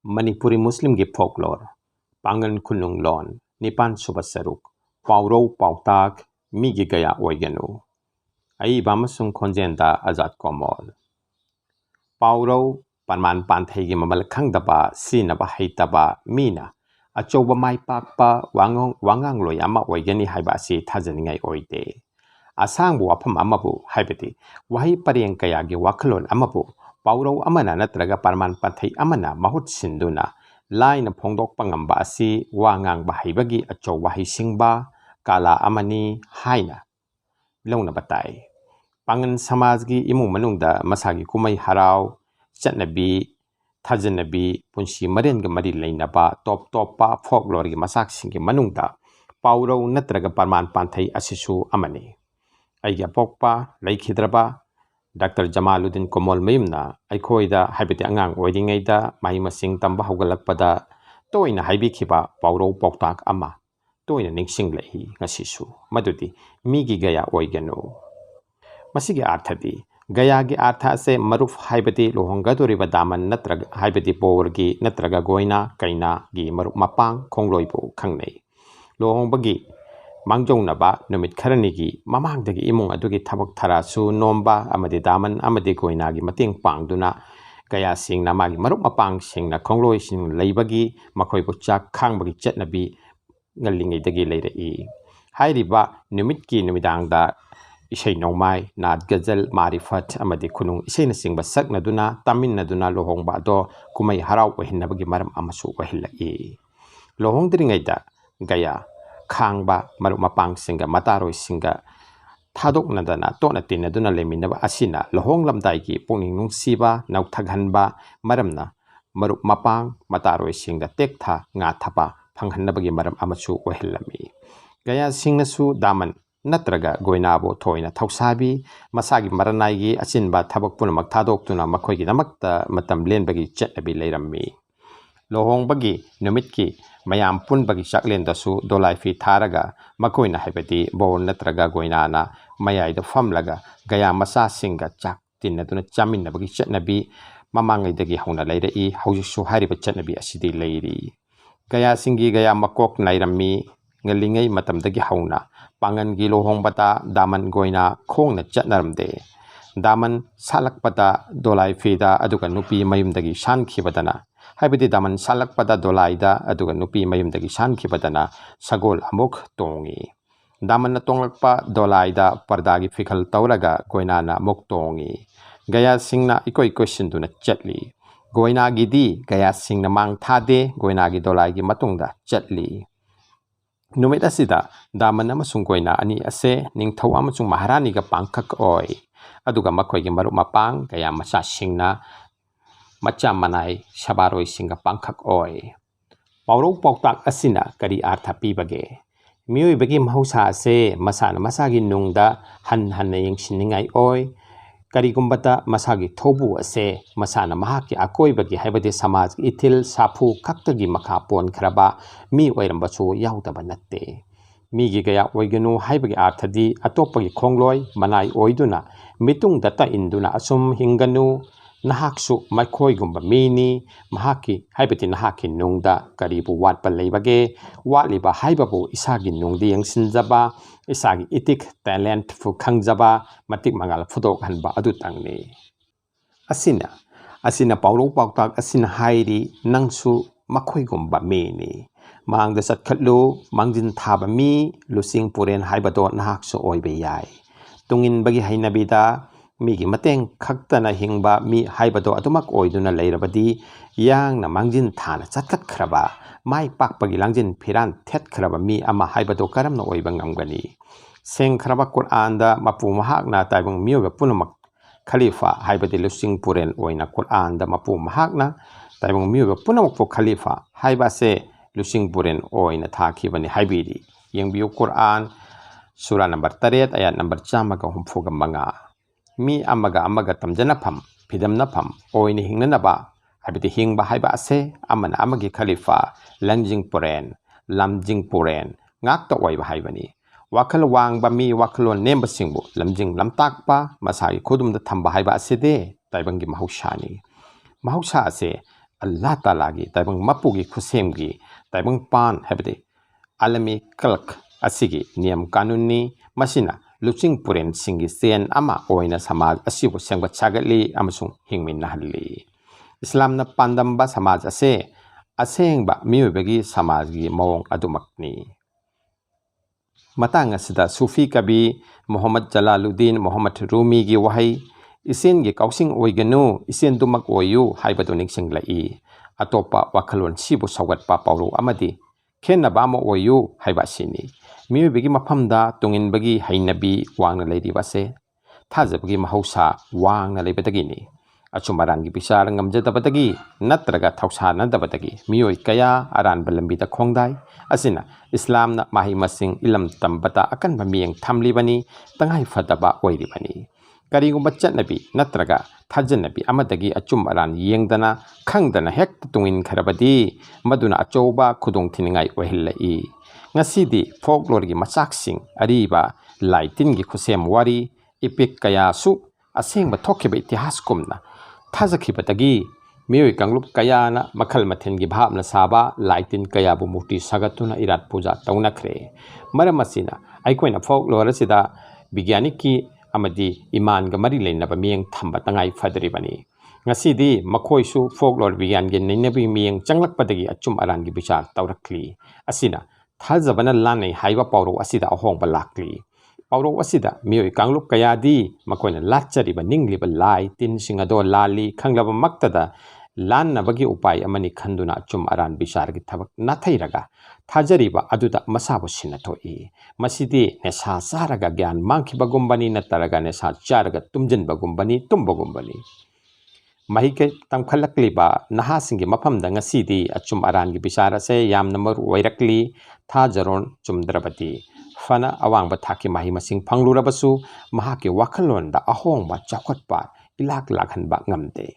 Manipuri Muslim gi folklore Pangan Kunung Lon Nipan Suba Saruk Paurau Pautak Migi Gaya Oiganu Ai Bamasung Konjenda Azat Komol Paurau Panman Panthegi Mamal Kangdaba Sinaba Haitaba Mina Achoba Mai Pakpa Wangang Loyama Oigani Haibasi Tazaningai Oide Asang Wapam Amabu Haibati Wahi Pariang Kayagi Wakalon Amabu Paurau Amana Natraga Parman Panthei Amana Mahut Sinduna Lain Pongdok Pangamba Asi Wangang Bahaibagi Acho Wahi Singba Kala Amani Haina Lona Batai Pangan Samazgi Imu Manungda Masagi Kumai Harau Chatnabi Tajanabi Punshi Marin Gamari Lainaba Top Topa Folklore Masak Singi Manungda Paurau Natraga Parman Panthei Asisu Amani Aiga Pokpa Laikhidraba Dr. Jamaluddin Komol Mayumna Aikoida Habiti Angang Oidingaida Mahimasing Tamba Hogalakpada Toina Haibikhiba Paurau Poktak Ama Toina Ningsing Lahi Ngasisu Madudi Migi Gaya Oiganu Masigi Arthadi Gaya gi Artha se Maruf Haibati Lohongaduriba Daman Natraga Haibati Powergi Natraga Goina Kaina gi Maruf Mapang Kongloibu Kangnei Lohongbagi Mangjong-naba numit kharanigi mamangdagi imung adugi thabak tharasu nomba amadi daman amadi goinagi mating pangduna kaya singna magi marup mapang singna khongloi sing leibagi makhoi bu chak khangbagi chetnabi ngalingidagi leirei hairiba numitki numidangda isei nongmai nat gazal marifat amadi khunung isei na singba saknaduna taminaduna lohongba do kumai harau ohinnabagi maram amasu ohillai lohongdringaida gaya Khangba Maruk Mapang Singa Mataroi Singa Tadok Nadana Tona Tinaduna Leminaba Asina Lohong Lamdaiki Punging Nungsiba Nautaghanba Maramna Maruk Mapang Mataroi Singa Tektha Nga Thapa Panghanabagi Maram Amachu Ohillami Gaya Singnasu Daman Natraga Goinabo Toina Tausabi Masagi Maranaigi Achinba Tabak Punamak Tadok Tuna Makoigi Namakta Matam Lenbagi Chetnabi Leirami Lohong Bagi Numitki Mayam pun bagi saklen dasu dolai fi tharaga makoina haibati bor natraga goinana mayai da famlaga gaya masa singa chak tinaduna chaminna bagi chatnabi mamangai dagi hauna leirei haujisu hariba chatnabi asidi leiri gaya singi gaya makok nairami ngalingai matam dagi hauna pangan gi lohong bata daman goina khongna chatnaramde daman salak bata dolai fi da aduga nupi mayum dagi shan khibadana Haibiti daman salak pada dolaida aduga nupi mayum dagi shan kibadana sagol amuk tongi. Daman na tonglakpa dolaida pardagi fikal tauraga goinana muk tongi. Gaya singna iko sinduna chatli. Goina gidi gaya singna mang thade goina gi dolaigi matungda chatli. Numit asida daman amasung goina ani ase ning thau amasung maharani ga pangkak oi. Aduga makoy gi maruk mapang gaya masa singna Macam manai sabaroi singa pangkak oi. Paurau Pautak asina kari artha pibage. Mioi bagi mahausa ase masana masagi nungda han yengsiningai oi. Kari gumbata masagi thobu ase masana mahaki akoi bagi haibade samaj ithil sapu kaktagi makapon khraba mi oirambasu yaudaba natte. Migi gaya oiganu haibagi arthadi atopagi khongloi manai oiduna mitung data induna asum hinganu Nahaksu Maikoi Gumba Mini Mahaki Haibati Nahaki Nungda Karibu Watpa Leibage Watliba Haibabu Isagi Nungdi Yang Sinjaba Isagi Itik Talent Fu Kangjaba Matik Mangal Fudok Hanba Adutangni Asina Paulo Pautak Asina Hairi Nangsu Makoi Gumba Mini Mang Desat Katlu Mangjin Thaba Mi Lusing Puren Haibado Nahaksu Oibe Yai Tungin Bagi Hainabida Migi mateng khaktana hingba mi haibado adumak oiduna leirabadi yang na mangjin thana chatkat khraba mai pakpagi langjin phiran thet khraba mi ama haibado karamna oiba ngamgani seng khraba Quran da mapu mahak na taibang miyoga punamak khalifa haibadi lusing puren oina Quran da mapu mahak na taibang miyoga punamak po khalifa haiba se lusing puren oina thakibani haibidi yengbiu Quran surah number 3 ayat number 154 Mi amaga tamjana pham phidamna pham oini hingnaba habiti hingba haiba ase amana amagi khalifa langjing puren lamjing puren ngak to oiba haibani wakal wangba mi wakalon nemba singbu lamjing lamtakpa masai khudumda thamba haiba asede taibangi mahaushani mahausa ase Allah Ta'alagi taibang mapugi khusemgi taibang pan habde alami kalak asigi niyam kanuni masina luching puren singi sen ama oina samaj asibu sengba chagali amasung hingmin nahalli Islam na pandamba samaj ase asengba miyobagi samajgi mawong adumakni matang asida Sufi kabi Muhammad Jalaluddin Muhammad Rumi gi wahai isen gi kausing oiganu isen dumak oyu haibadu ningsinglai atopa wakhalon sibu sawatpa pawru amadi khenna bama oyu haiba sini miyobagi mafamda tungin-bagi hainabi wangna leiribase thajabagi mahausa wangna leibadagini achumarangi bisar ngamjadabadagi natraga thausanadabadagi miyoi kaya aranba lambida khongdai asina Islamna mahi masing ilam tambata akanba miyeng thamlibani tangai fadaba oiribani karigumba chatnabi natraga thajanabi amadagi achum aran yengdana khangdana hek tungin kharabadi maduna achouba khudong thiningai ohillai ngasidi folklore gi machaksing ariba laitin gi khusem wari epic kaya su asengba thokhiba itihas kumna thajaki miyoi kanglup kayana makhal mathen gi bhabna saba laitin kaya bu murti sagatuna irat puja taunakre maramasina aikoina folklore sida bigyaniki amadi iman ga mari leinaba miyeng thamba tangai fadribani ngasidi makhoisu folklore bigyan ge neinabi miyeng changlakpadagi achum aran gi bichar tawrakli asina thajabana lanai haiba pawro asida ahongba lakli pawro asida miyoi kanglup kayadi makoina lachariba ningliba lai tin singado lali khanglaba maktada लानबगी उपाय अमनि खंदुना चुम अरान बिचार की थबक नाथैरगा थाजरिबा अदुदा मसाबु सिनथोई मसिदि NASA चारगा ज्ञान मांखिबगुंबनी नतरगा NASA चारगा तुमजिनबगुंबनी तुम्बगुंबनी महिके तमखलकलिबा नहासिंगी मफमदा ngasiदी अचुम Aran की बिचार से यामना मरु वैरकली थाजरोन चुमद्रबती फना अवांगबा थाकी माही मसिंग फंगलुरबसु महाके वाखलोनदा अहोंगबा चाखटपा इलाक लाखनबा ngamde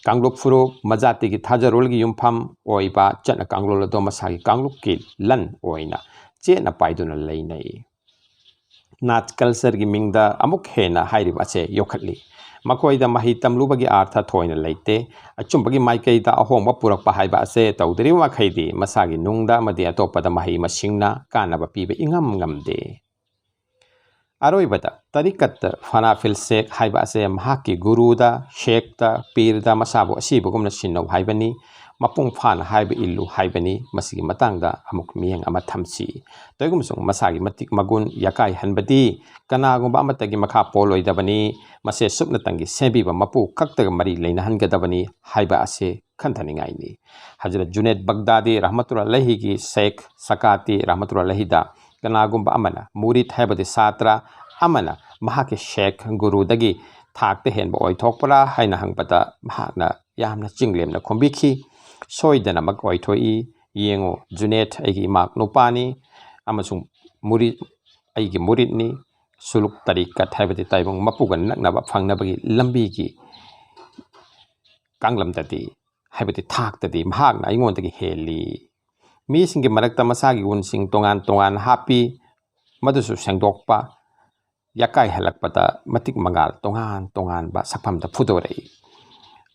Kangluk furu majati ki thajarol gi yumpham oiba chana kanglol do masagi kangluk ki lan oina che na paiduna leinai nat culture gi mingda amuk hena hairiba che yokhatli makoida mahi tamluba gi artha thoina leite achumbagi maikei da ahongba purakpa haiba ase tawdri wa khaidi masagi nungda madi atopada mahi masingna kanaba pibe ingam ngamde Aroibada tarikat fanafil sek haiba ase mahaki guruda shekta pirda masabu asibugumna sinno haibani mapung fan haiba illu haibani masigi matangda amuk miyeng ama thamsi toigumsung masagi matik magun yakai hanbadi kanagumba amatagi makha poloidabani mase supna tangi sebiba mapu kaktaga mari leina hangadabani haiba ase khantaningai ni Hazrat Junaid Baghdadi rahmatullahi gi Sheikh Sakati rahmatullahi da kanagumba amana murid haibadi satra amana mahake sheikh guru dagi thakte henba oithokpara haina hangpata mahakna yamna chinglemna khombikhi soidana mak oithoi yengo Junaid aigi mak nupani amasung murid aigi murid ni suluk tarikat haibadi taibong mapugan naknaba phangnabagi lambi gi kanglamdadi haibadi thaktadi mahakna aingondagi heli mi singi marakta masagi unsing tongan happy madusu sengdokpa yakai halakpata matik mangal tongan ba sakpamda phudorei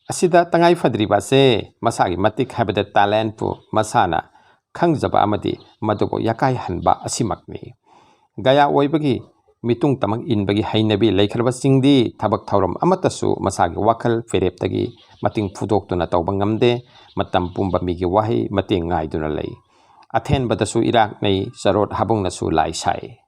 asida tangai fadriba se masagi matik habada talent pu masana khangjaba amadi madugo yakai hanba asimakni gaya oibagi mitung tamang inbagi hainabi leikharba singdi thabak thauram amatasu masagi wakal fereptagi mating phudoktuna tawbangamde matam pumba migi wahi mating ngaiduna lei athen badasu irak nei sarot habung nasu lai sai